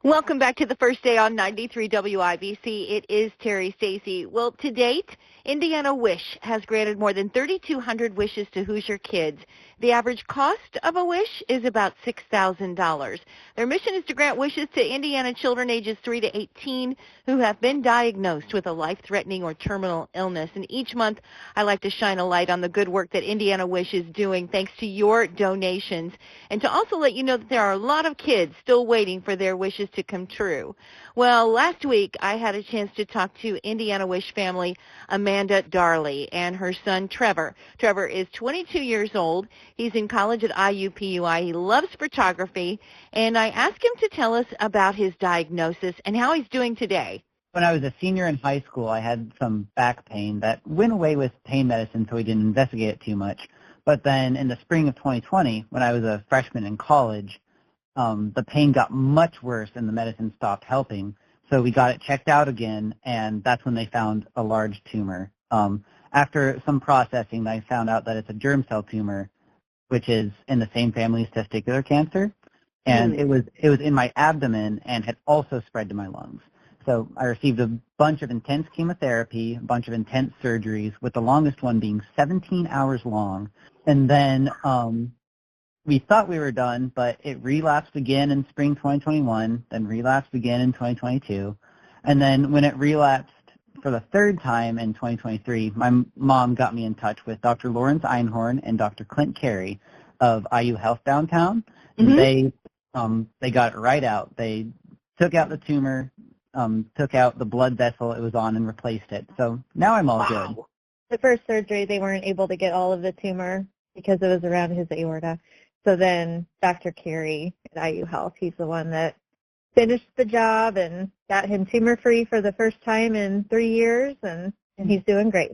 Welcome back to the first day on 93 WIBC. It is Terri Stacy. Well, to date, Indiana Wish has granted more than 3,200 wishes to Hoosier kids. The average cost of a wish is about $6,000. Their mission is to grant wishes to Indiana children ages 3 to 18 who have been diagnosed with a life-threatening or terminal illness. And each month, I like to shine a light on the good work that Indiana Wish is doing thanks to your donations, and to also let you know that there are a lot of kids still waiting for their wishes to come true. Well, last week I had a chance to talk to Indiana Wish family Amanda Darley and her son Trevor. Trevor is 22 years old. He's in college at IUPUI. He loves photography, and I asked him to tell us about his diagnosis and how he's doing today. When I was a senior in high school, I had some back pain that went away with pain medicine, so we didn't investigate it too much. But then in the spring of 2020, when I was a freshman in college, the pain got much worse and the medicine stopped helping. So we got it checked out again, and that's when they found a large tumor. After some processing, I found out that it's a germ cell tumor, which is in the same family as testicular cancer. And it was in my abdomen and had also spread to my lungs. So I received a bunch of intense chemotherapy, a bunch of intense surgeries, with the longest one being 17 hours long. And then we thought we were done, but it relapsed again in spring 2021, then relapsed again in 2022. And then when it relapsed for the third time in 2023, my mom got me in touch with Dr. Lawrence Einhorn and Dr. Clint Carey of IU Health Downtown. Mm-hmm. They got it right out. They took out the tumor, took out the blood vessel it was on, and replaced it. So now I'm all good. The first surgery, they weren't able to get all of the tumor because it was around his aorta. So then Dr. Carey at IU Health, he's the one that finished the job and got him tumor-free for the first time in 3 years, and he's doing great.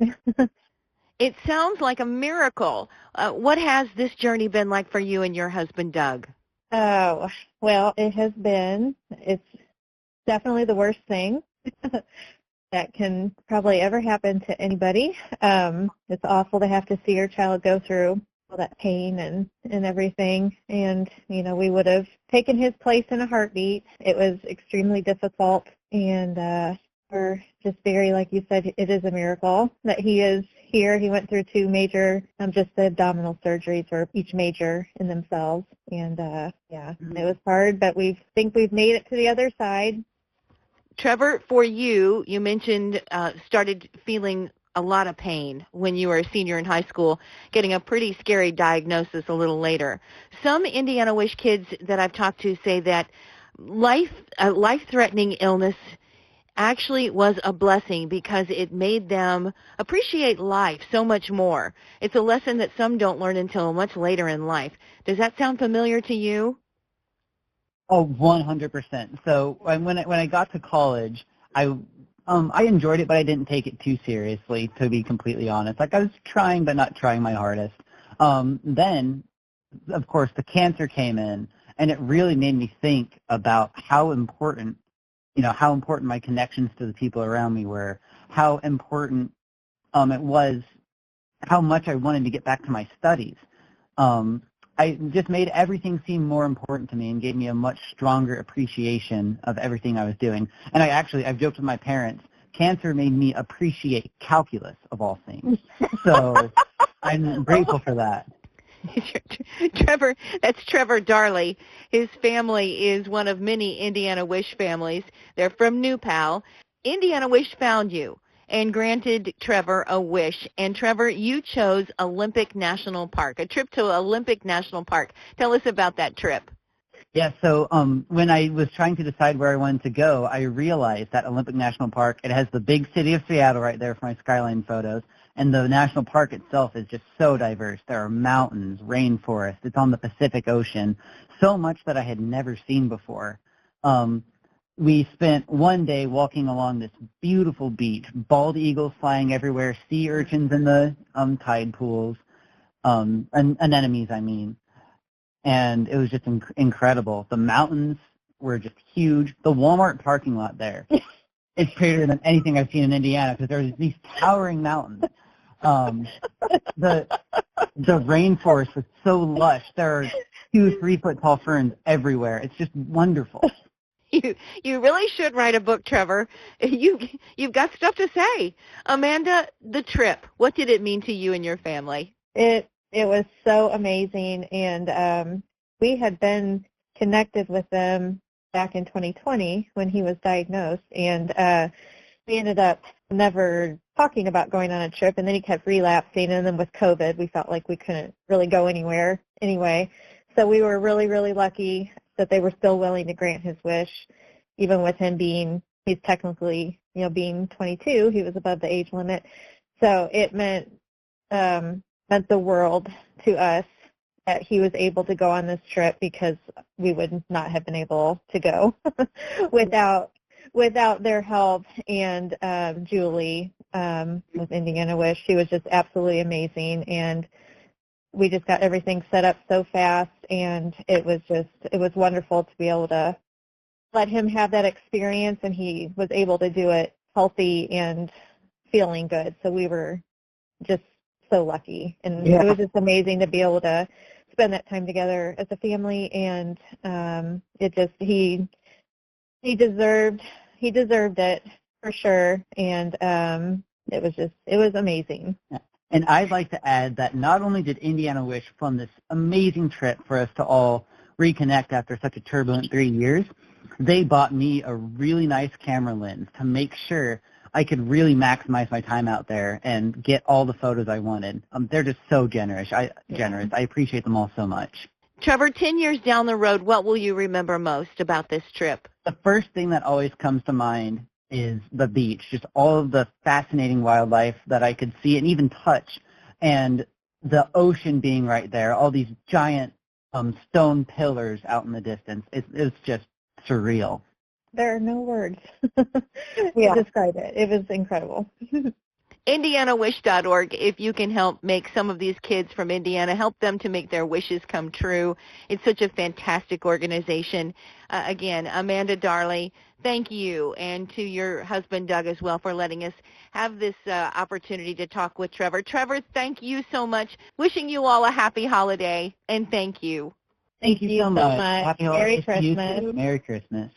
It sounds like a miracle. What has this journey been like for you and your husband, Doug? Oh, well, it has been. It's definitely the worst thing that can probably ever happen to anybody. It's awful to have to see your child go through all that pain and everything. And, you know, we would have taken his place in a heartbeat. It was extremely difficult. And we're just very, like you said, it is a miracle that he is here. He went through 2 major, just the abdominal surgeries for each major in themselves. And, it was hard, but we think we've made it to the other side. Trevor, for you, you mentioned started feeling a lot of pain when you were a senior in high school, getting a pretty scary diagnosis a little later. Some Indiana Wish kids that I've talked to say that life-threatening illness actually was a blessing because it made them appreciate life so much more. It's a lesson that some don't learn until much later in life. Does that sound familiar to you? Oh, 100%. So when I got to college, I enjoyed it, but I didn't take it too seriously, to be completely honest. Like, I was trying, but not trying my hardest. Then, of course, the cancer came in, and it really made me think about how important my connections to the people around me were, how important it was, how much I wanted to get back to my studies. I just made everything seem more important to me and gave me a much stronger appreciation of everything I was doing. And I've joked with my parents, cancer made me appreciate calculus of all things. So I'm grateful for that. Trevor, that's Trevor Darley. His family is one of many Indiana Wish families. They're from New Pal. Indiana Wish found you and granted Trevor a wish. And Trevor, you chose Olympic National Park, a trip to Olympic National Park. Tell us about that trip. Yeah, so when I was trying to decide where I wanted to go, I realized that Olympic National Park, it has the big city of Seattle right there for my skyline photos, and the national park itself is just so diverse. There are mountains, rainforests, it's on the Pacific Ocean, so much that I had never seen before. We spent one day walking along this beautiful beach, bald eagles flying everywhere, sea urchins in the tide pools, anemones, I mean. And it was just incredible. The mountains were just huge. The Walmart parking lot there, it's bigger than anything I've seen in Indiana because there's these towering mountains. The rainforest was so lush. There are 2 3-foot tall ferns everywhere. It's just wonderful. You really should write a book, Trevor. You've got stuff to say. Amanda, the trip, what did it mean to you and your family? It was so amazing, and we had been connected with them back in 2020 when he was diagnosed, and we ended up never talking about going on a trip, and then he kept relapsing, and then with COVID, we felt like we couldn't really go anywhere anyway. So we were really, really lucky that they were still willing to grant his wish, even with him he's technically, being 22, he was above the age limit. So it meant the world to us that he was able to go on this trip, because we would not have been able to go without their help. And Julie with Indiana Wish, she was just absolutely amazing, and we just got everything set up so fast, and it was wonderful to be able to let him have that experience, and he was able to do it healthy and feeling good. So we were just so lucky, and It was just amazing to be able to spend that time together as a family, and he deserved it for sure, and it was amazing. And I'd like to add that not only did Indiana Wish fund this amazing trip for us to all reconnect after such a turbulent 3 years, they bought me a really nice camera lens to make sure I could really maximize my time out there and get all the photos I wanted. They're just so generous. I appreciate them all so much. Trevor, 10 years down the road, what will you remember most about this trip? The first thing that always comes to mind is the beach, just all of the fascinating wildlife that I could see and even touch, and the ocean being right there, all these giant stone pillars out in the distance. It's just surreal. There are no words to describe it. It was incredible. IndianaWish.org, if you can help make some of these kids from Indiana, help them to make their wishes come true. It's such a fantastic organization. Again, Amanda Darley, thank you, and to your husband, Doug, as well, for letting us have this opportunity to talk with Trevor. Trevor, thank you so much. Wishing you all a happy holiday, and thank you. Thank you so much. Happy holidays Merry Christmas. to you too. Merry Christmas.